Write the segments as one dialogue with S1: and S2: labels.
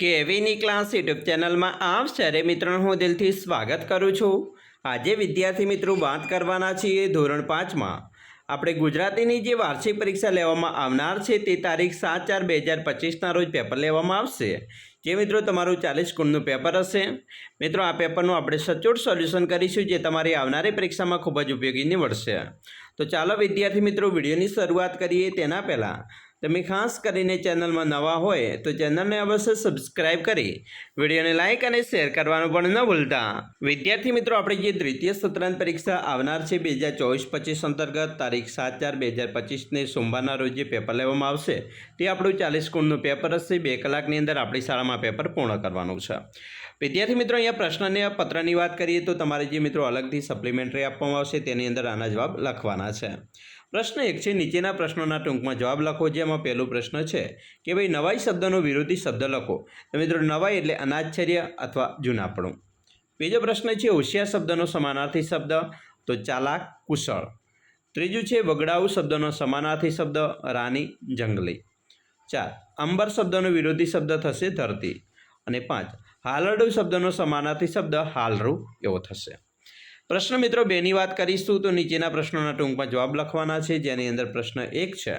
S1: કેવીની class YouTube ચેનલમાં આપ સરે મિત્રોનું હું દિલથી સ્વાગત કરું છું। આજે વિદ્યાર્થી મિત્રો વાત કરવાના છીએ ધોરણ 5માં આપણે ગુજરાતીની જે વાર્ષિક પરીક્ષા લેવામાં આવનાર છે તે તારીખ 7/4/2025ના રોજ પેપર લેવામાં આવશે। જે મિત્રો તમારું 40 ગુણનું પેપર હશે। મિત્રો આ પેપરનું આપણે સચોટ સોલ્યુશન કરીશું જે તમારી આવનારી પરીક્ષામાં ખૂબ જ ઉપયોગી નીવડશે। તો ચાલો વિદ્યાર્થી મિત્રો વિડીયોની શરૂઆત કરીએ। તેના પહેલાં તમે ખાસ કરીને ચેનલમાં નવા હોય તો ચેનલને અવશ્ય સબસ્ક્રાઇબ કરી વિડીયોને લાઇક અને શેર કરવાનું પણ ન ભૂલતા। વિદ્યાર્થી મિત્રો આપણે જે દ્વિતીય સત્રાંત પરીક્ષા આવનાર છે 2024-25 અંતર્ગત તારીખ 7/4/2025ને સોમવારના રોજ જે પેપર લેવામાં આવશે તે આપણું 40 ગુણનું પેપર હશે। 2 કલાકની અંદર આપણી શાળામાં પેપર પૂર્ણ કરવાનું છે। વિદ્યાર્થી મિત્રો અહીંયા પ્રશ્નને પત્રની વાત કરીએ તો તમારે જે મિત્રો અલગથી સપ્લિમેન્ટરી આપવામાં આવશે તેની અંદર આના જવાબ લખવાના છે। પ્રશ્ન 1 છે, નીચેના પ્રશ્નોના ટૂંકમાં જવાબ લખો। જેમાં પહેલો પ્રશ્ન છે કે ભાઈ નવાઈ શબ્દનો વિરોધી શબ્દ લખો। તો મિત્રો નવાઈ એટલે અનાશ્ચર્ય અથવા જૂનાપણું। બીજો પ્રશ્ન છે હોશિયાર શબ્દનો સમાનાર્થી શબ્દ તો ચાલાક, કુશળ। ત્રીજું છે વગડાઉ શબ્દનો સમાનાર્થી શબ્દ રાની, જંગલી। 4 અંબર શબ્દનો વિરોધી શબ્દ થશે ધરતી। અને 5 હાલરડું શબ્દનો સમાનાર્થી શબ્દ હાલરું એવો થશે। પ્રશ્ન મિત્રો 2ની વાત કરીશું તો નીચેના પ્રશ્નોના ટૂંકમાં જવાબ લખવાના છે। જેની અંદર પ્રશ્ન 1 છે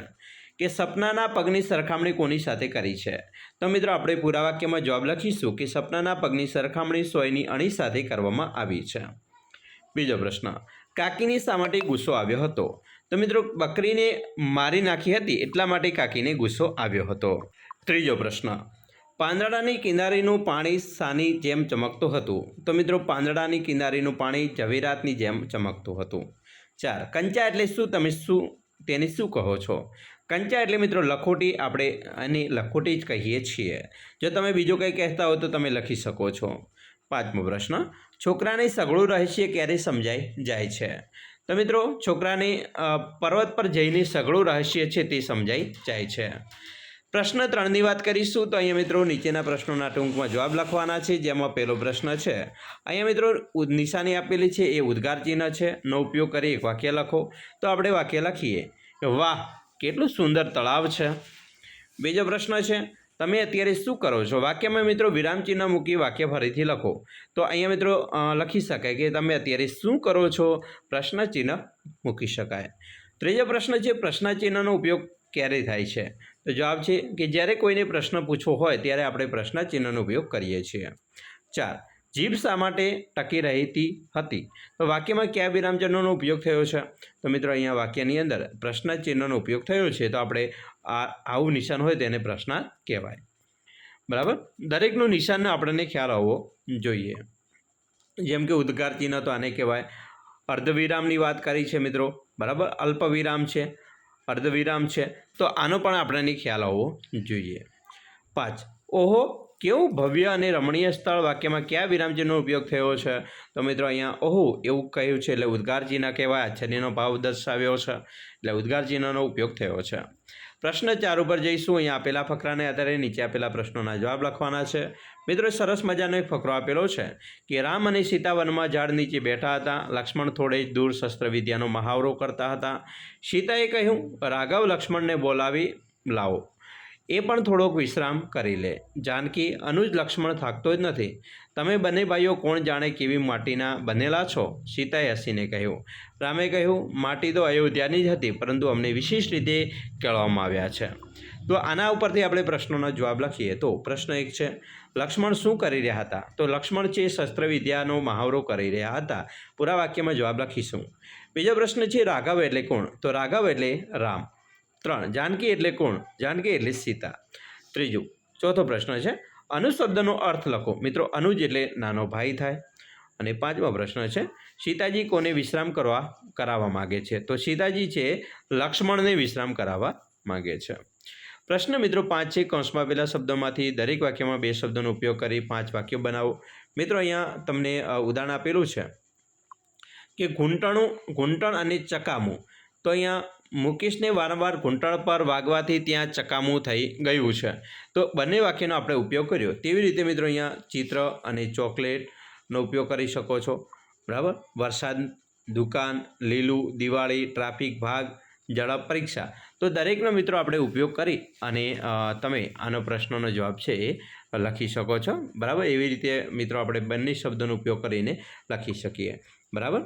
S1: કે સપનાના પગની સરખામણી કોની સાથે કરી છે। તો મિત્રો આપણે પૂરા વાક્યમાં જવાબ લખીશું કે સપનાના પગની સરખામણી સોયની અણી સાથે કરવામાં આવી છે। બીજો પ્રશ્ન કાકીને શા માટે ગુસ્સો આવ્યો હતો। તો મિત્રો બકરીને મારી નાખી હતી એટલા માટે કાકીને ગુસ્સો આવ્યો હતો। ત્રીજો પ્રશ્ન પાંદડાની કિનારીનું પાણી શાની જેમ ચમકતું હતું। તો મિત્રો પાંદડાની કિનારીનું પાણી ઝવેરાતની જેમ ચમકતું હતું। 4 કંચા એટલે શું, તમે તેને શું કહો છો। કંચા એટલે મિત્રો લખોટી, આપણે આને લખોટી જ કહીએ છીએ। જો તમે બીજું કંઈ કહેતા હો તો તમે લખી શકો છો। 5મો પ્રશ્ન છોકરાને સઘળું રહસ્ય ક્યારે સમજાઈ જાય છે। તો મિત્રો છોકરાને પર્વત પર જઈને સઘળું રહસ્ય છે તે સમજાઈ જાય છે। પ્રશ્ન 3ની વાત કરીશું તો અહીંયા મિત્રો નીચેના પ્રશ્નોના ટૂંકમાં જવાબ લખવાના છે। જેમાં પહેલો પ્રશ્ન છે અહીંયા મિત્રો નિશાની આપેલી છે એ ઉદ્ગાર ચિહ્ન છે, નો ઉપયોગ કરી એક વાક્ય લખો। તો આપણે વાક્ય લખીએ કે વાહ કેટલું સુંદર તળાવ છે। બીજો પ્રશ્ન છે તમે અત્યારે શું કરો છો। વાક્યમાં મિત્રો વિરામ ચિહ્ન મૂકી વાક્ય ફરીથી લખો। તો અહીંયા મિત્રો લખી શકાય કે તમે અત્યારે શું કરો છો, પ્રશ્ન ચિહ્ન મૂકી શકાય। ત્રીજો પ્રશ્ન છે પ્રશ્ન ચિહ્નનો ઉપયોગ ક્યારે થાય છે। તો જવાબ છે કે જ્યારે કોઈને પ્રશ્ન પૂછવો હોય ત્યારે આપણે પ્રશ્ન ચિહ્નનો ઉપયોગ કરીએ છીએ। 4 જીભ શા માટે ટકી રહેતી હતી। તો વાક્યમાં કયા વિરામચિહ્નનો ઉપયોગ થયો છે। તો મિત્રો અહીંયા વાક્યની અંદર પ્રશ્ન ચિહ્નનો ઉપયોગ થયો છે તો આપણે આવું નિશાન હોય તેને પ્રશ્ન કહેવાય, બરાબર। દરેકનું નિશાનનો આપણને ખ્યાલ આવવો જોઈએ। જેમ કે ઉદ્ગાર ચિહ્ન તો આને કહેવાય। અર્ધવિરામની વાત કરી છે મિત્રો, બરાબર। અલ્પવિરામ છે, અર્ધવિરામ છે, તો આનો પણ આપણને ખ્યાલ આવવો જોઈએ। 5 ઓહો કેવું ભવ્ય અને રમણીય સ્થળ। વાક્યમાં કયા વિરામચિહ્નનો ઉપયોગ થયો છે। તો મિત્રો અહીંયા ઓહો એવું કહ્યું છે એટલે ઉદ્ગાર ચિહ્ન કહેવાય। આશ્ચર્યનો ભાવ દર્શાવ્યો છે એટલે ઉદ્ગાર ચિહ્નનો ઉપયોગ થયો છે। પ્રશ્ન 4 ઉપર જઈશું। અહીંયા આપેલા ફકરાને આધારે નીચે આપેલા પ્રશ્નોના જવાબ લખવાના છે। મિત્રો સરસ મજાનો એક ફકરો આપેલો છે કે રામ અને સીતા વનમાં ઝાડ નીચે બેઠા હતા। લક્ષ્મણ થોડે જ દૂર શસ્ત્રવિદ્યાનો મહાવરો કરતા હતા। સીતાએ કહ્યું રાઘવ લક્ષ્મણને બોલાવી લાવો, એ પણ થોડોક વિશ્રામ કરી લે। જાનકી અનુજ લક્ષ્મણ થાકતો જ નથી, તમે બંને ભાઈઓ કોણ જાણે કેવી માટીના બનેલા છો। સીતાએ હસીને કહ્યું। રામે કહ્યું માટી તો અયોધ્યાની જ હતી પરંતુ અમને વિશેષ રીતે કહેવામાં આવ્યા છે। તો આના ઉપરથી આપણે પ્રશ્નોનો જવાબ લખીએ તો પ્રશ્ન 1 છે લક્ષ્મણ શું કરી રહ્યા હતા। તો લક્ષ્મણ છે શસ્ત્રવિદ્યાનો મહાવરો કરી રહ્યા હતા। પૂરા વાક્યમાં જવાબ લખીશું। બીજો પ્રશ્ન છે રાઘવ એટલે કોણ। તો રાઘવ એટલે રામ। 3 જાનકી એટલે કોણ। જાનકી એટલે સીતા। ચોથો પ્રશ્ન છે અનુજ શબ્દનો અર્થ લખો। મિત્રો અનુજ એટલે નાનો ભાઈ થાય। અને 5મો પ્રશ્ન છે સીતાજી કોને વિશ્રામ કરાવવા માગે છે। તો સીતાજી છે લક્ષ્મણને વિશ્રામ કરાવવા માગે છે। પ્રશ્ન મિત્રો 5 છે કૌંસમાં આપેલા શબ્દોમાંથી દરેક વાક્યમાં 2 શબ્દોનો ઉપયોગ કરી 5 વાક્યો બનાવો। મિત્રો અહીંયા તમને ઉદાહરણ આપેલું છે કે ઘૂંટણ અને ચકામું। તો અહીંયા મુકેશને વારંવાર ઘૂંટણ પર વાગવાથી ત્યાં ચકામું થઈ ગયું છે। તો બંને વાક્યનો આપણે ઉપયોગ કર્યો। તેવી રીતે મિત્રો અહીંયા ચિત્ર અને ચોકલેટનો ઉપયોગ કરી શકો છો, બરાબર। વરસાદ, દુકાન, લીલું, દિવાળી, ટ્રાફિક, ભાગ, ઝડપ, પરીક્ષા। તો દરેકનો મિત્રો આપણે ઉપયોગ કરી અને તમે આનો પ્રશ્નનો જવાબ છે એ લખી શકો છો, બરાબર. એવી રીતે મિત્રો આપણે બંને શબ્દોનો ઉપયોગ કરીને લખી શકીએ, બરાબર.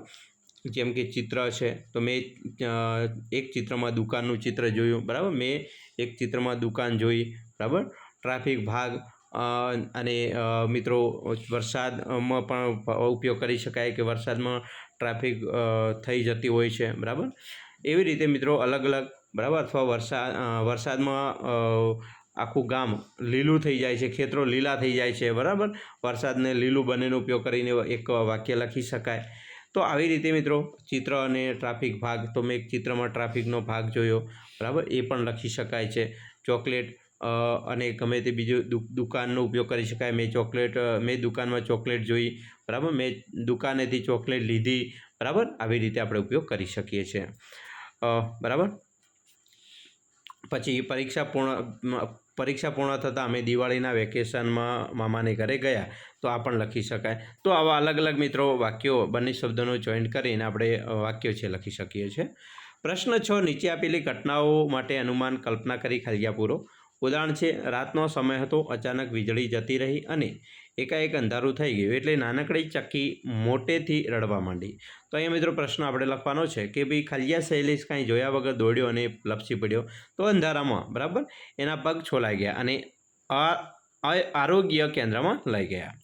S1: જેમ કે ચિત્ર છે, તો મેં એક ચિત્રમાં દુકાનનું ચિત્ર જોયું, બરાબર. મેં એક ચિત્રમાં દુકાન જોઈ, બરાબર. ટ્રાફિક ભાગ અને મિત્રો વરસાદમાં પણ ઉપયોગ કરી શકાય કે વરસાદમાં ટ્રાફિક થઈ જતી હોય છે, બરાબર. એવી રીતે મિત્રો અલગ અલગ, બરાબર. અથવા વરસાદમાં આખું ગામ લીલું થઈ જાય છે, ખેતરો લીલા થઈ જાય છે, બરાબર. વરસાદને લીલું બંનેનો ઉપયોગ કરીને એક વાક્ય લખી શકાય. તો આવી રીતે મિત્રો ચિત્ર અને ટ્રાફિક ભાગ, તો મેં એક ચિત્રમાં ટ્રાફિકનો ભાગ જોયો, બરાબર, એ પણ લખી શકાય છે. ચોકલેટ અને ગમે તે બીજું દુકાનનો ઉપયોગ કરી શકાય. મેં દુકાનમાં ચોકલેટ જોઈ, બરાબર. મેં દુકાનેથી ચોકલેટ લીધી, બરાબર. આવી રીતે આપણે ઉપયોગ કરી શકીએ છીએ, બરાબર. પછી પરીક્ષા પૂર્ણ થતાં અમે દિવાળીના વેકેશનમાં મામાને ઘરે ગયા, તો આ પણ લખી શકાય. તો આવા અલગ અલગ મિત્રો વાક્યો બંને શબ્દોનો જોઈન્ટ કરીને આપણે વાક્યો છે લખી શકીએ છીએ. પ્રશ્ન 6, નીચે આપેલી ઘટનાઓ માટે અનુમાન કલ્પના કરી ખલિયા પૂરો. ઉદાહરણ છે, રાતનો સમય હતો, અચાનક વીજળી જતી રહી અને એકાએક અંધારું થઈ ગયું એટલે નાનકડી ચક્કી મોટેથી રડવા માંડી. તો અહીંયા મિત્રો પ્રશ્ન આપણે લખવાનો છે કે ભાઈ ખલિયા શૈલેષ કાંઈ જોયા વગર દોડ્યો અને લપસી પડ્યો, તો અંધારામાં, બરાબર, એના પગ છોલાઈ ગયા અને આરોગ્ય કેન્દ્રમાં લઈ ગયા.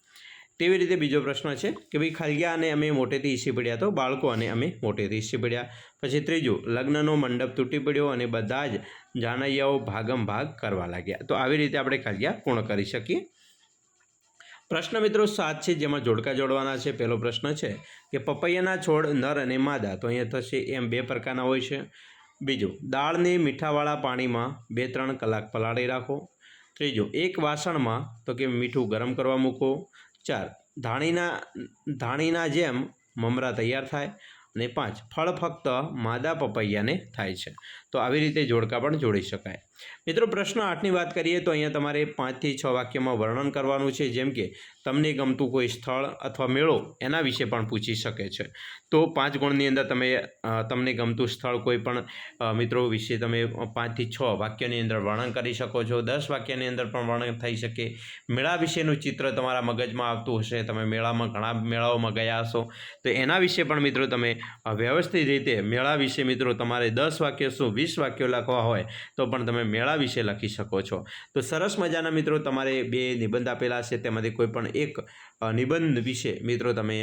S1: તેવી રીતે બીજો પ્રશ્ન છે કે ભાઈ ખલિયા અને અમે મોટેથી ઈસી પડ્યા, તો બાળકો અને અમે મોટેથી ઈસી પડ્યા. પછી ત્રીજું, લગ્નનો મંડપ તૂટી પડ્યો અને બધા જ જાનૈયાઓ ભાગમ ભાગ કરવા લાગ્યા. તો આવી રીતે આપણે ખલિયા પૂર્ણ કરી શકીએ. પ્રશ્ન મિત્રો 7 છે, જેમાં જોડકા જોડવાના છે. પહેલો પ્રશ્ન છે કે પપૈયાના છોડ નર અને માદા, તો અહીંયા થશે એમ 2 પ્રકારના હોય છે. બીજું, દાળને મીઠાવાળા પાણીમાં 2-3 કલાક પલાળી રાખો. ત્રીજું, એક વાસણમાં તો કે મીઠું ગરમ કરવા મૂકો. 4, ધાણીના જેમ મમરા તૈયાર થાય. અને 5, ફળ ફક્ત માદા પપૈયાને થાય છે. તો આવી રીતે જોડકા પણ જોડી શકાય. મિત્રો પ્રશ્ન 8ની વાત કરીએ તો અહીંયા તમારે 5 થી 6 વાક્યમાં વર્ણન કરવાનું છે. જેમ કે તમને ગમતું કોઈ સ્થળ અથવા મેળો, એના વિશે પણ પૂછી શકે છે. તો 5 ગુણની અંદર તમને ગમતું સ્થળ કોઈ પણ મિત્રો વિશે તમે 5 થી 6 વાક્યની અંદર વર્ણન કરી શકો છો. 10 વાક્યની અંદર પણ વર્ણન થઈ શકે. મેળા વિશેનું ચિત્ર તમારા મગજમાં આવતું હશે, તમે ઘણા મેળાઓમાં ગયા હશો, તો એના વિશે પણ મિત્રો તમે વ્યવસ્થિત રીતે મેળા વિશે મિત્રો તમારે 10 વાક્ય શું 20 વાક્યો લખવા હોય તો પણ તમે મેળા વિશે લખી શકો છો. તો સરસ મજાના મિત્રો તમારે 2 નિબંધ આપેલા છે, તેમાંથી કોઈ પણ એક નિબંધ વિશે મિત્રો તમે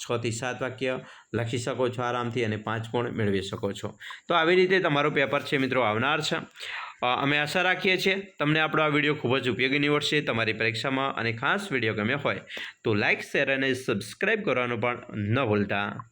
S1: 6 થી 7 વાક્ય લખી શકો છો આરામથી અને 5 ગુણ મેળવી શકો છો. તો આવી રીતે તમારું પેપર છે મિત્રો આવનાર છે. અમે આશા રાખીએ છીએ તમને આપણો આ વિડીયો ખૂબ જ ઉપયોગી નીવડશે તમારી પરીક્ષામાં. અને ખાસ વિડીયો ગમ્યો હોય તો લાઇક, શેર અને સબસ્ક્રાઈબ કરવાનું પણ ન ભૂલતા.